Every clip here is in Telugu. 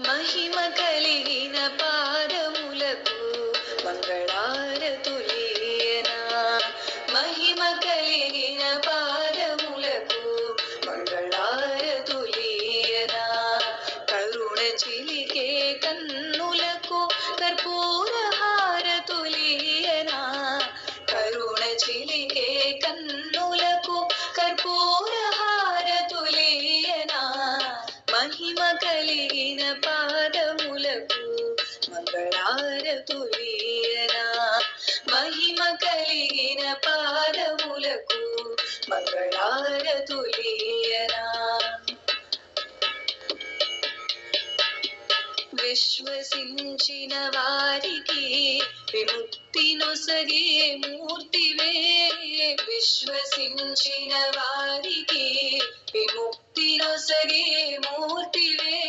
మహిమ కలిగిన పాదములకు మంగళారతులీయనా. మహిమ కలిగిన పాదములకు మంగళారతులీయనా. కరుణ చిలికే కన్నులకు కర్పూర హారతులీయనా. కరుణ చిలికే కన్నులకు కర్పూర హారతులీయనా. మహిమ కలిగిన పాదములకు మంగళారతులీయనా. మహిమ కలిగిన పాదములకు మంగళారతులీయనా. విశ్వసించిన వారికి విముక్తి నొసగే మూర్తివే. విశ్వసించిన వారికి విముక్తి నొసగే మూర్తివే.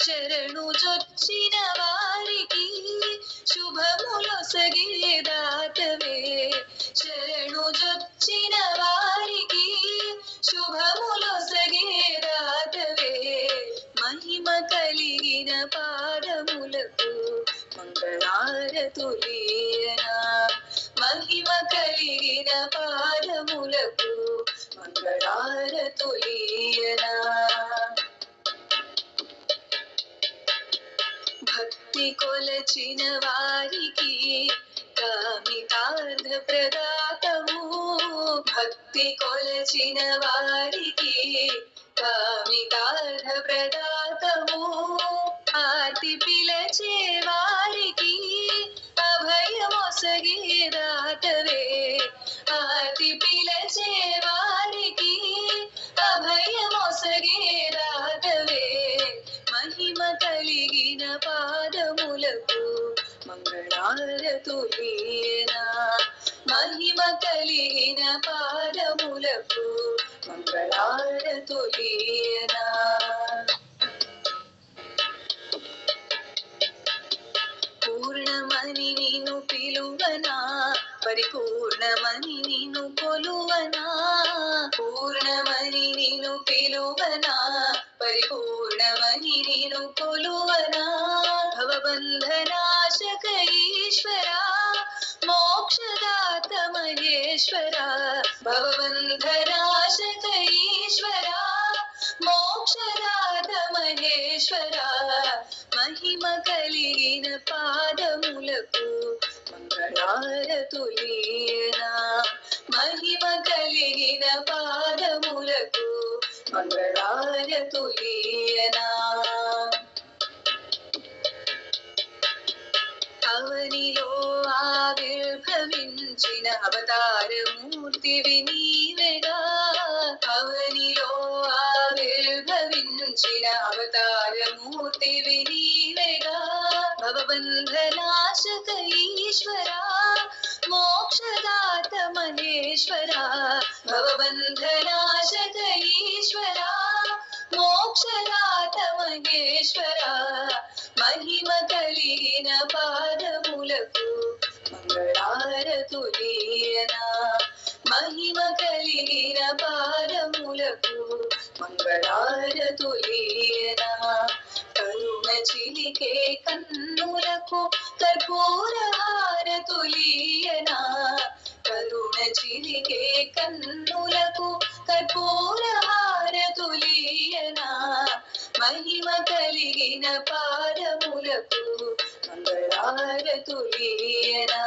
శరణు జొచ్చిన వారికి శుభములొసగే దాతవే. శరణు జొచ్చిన వారికి శుభములొసగే దాతవే. మహిమ కలిగిన పాదములకు మంగళారతులీయనా. మహిమ కలిగిన పాదములకు మంగళారతులీయనా. భక్తి కొలచిన వారికి కామితార్థ ప్రదాతము. భక్తి కొలచిన వారికి కామితార్థ ప్రదాతము. ఆర్తి పిలచే వారికి అభయమొసగే దాతవే. ఆర్తి పిలచే వారికి అభయమొసగే దాతవే. మహిమ కలిగిన పాదములకు మంగళారతులీయనా. మహిమ కలిగిన పాదములకు మంగళారతులీయనా. పూర్ణమని నిన్ను పిలువనా. పరిపూర్ణమని నిన్ను కొలువనా. పూర్ణమని నిన్ను పిలువనా. పరిపూర్ణమని నిన్ను కొలువనా. భవబంధనాశక ఈశ్వరా. మోక్షదాత మహేశ్వరా. భవబంధనాశక ఈశ్వరా. మోక్షదాత మహేశ్వరా. మహిమ కలిగిన పాదములకు మంగళారతులీయనా. మహిమ కలిగిన పాదములకు మంగళారతులీయనా. అవనిలో ఆవిర్భవించిన అవతారమూర్తివి నీవెగా. అవనిలో ఆవిర్భవించిన అవతారమూర్తివి నీవెగా. భవబంధనాశక ఈశ్వరా. మోక్షదాత మహేశ్వరా. భవబంధనాశక ఈశ్వరా. మోక్షదాత మహేశ్వరా. మహిమ కలిగిన పాదములకు మంగళారతులీయనా. మహిమ కలిగిన పాదములకు మంగళారతులీయనా. కరుణ చిలికే కన్నులకు కర్పూర హారతులీయనా. కరుణ చిలికే కన్నులకు కర్పూర హారతులీయనా. మహిమ కలిగిన పాదములకు మంగళారతులీయనా.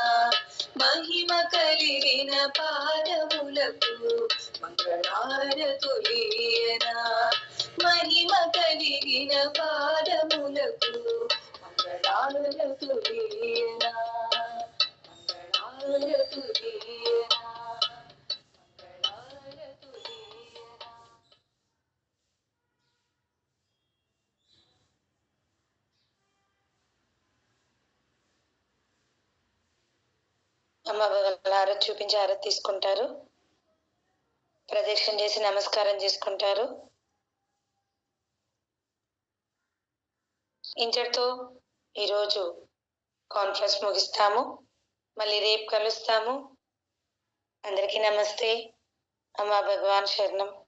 మహిమ కలిగిన పాదములకు మంగళారతులీయనా. మహిమ కలిగిన పాదములకు మంగళారతులీయనా. మంగళారతులీయనా. మంగళారతులీయనా. అమ్మ హారతి చూపించి హారతి తీసుకుంటారు. ప్రదక్షిణ చేసి నమస్కారం చేసుకుంటారు. ఇంతటితో ఈరోజు కాన్ఫరెన్స్ ముగిస్తాము. మళ్ళీ రేపు కలుస్తాము. అందరికీ నమస్తే. అమ్మ భగవాన్ శరణం.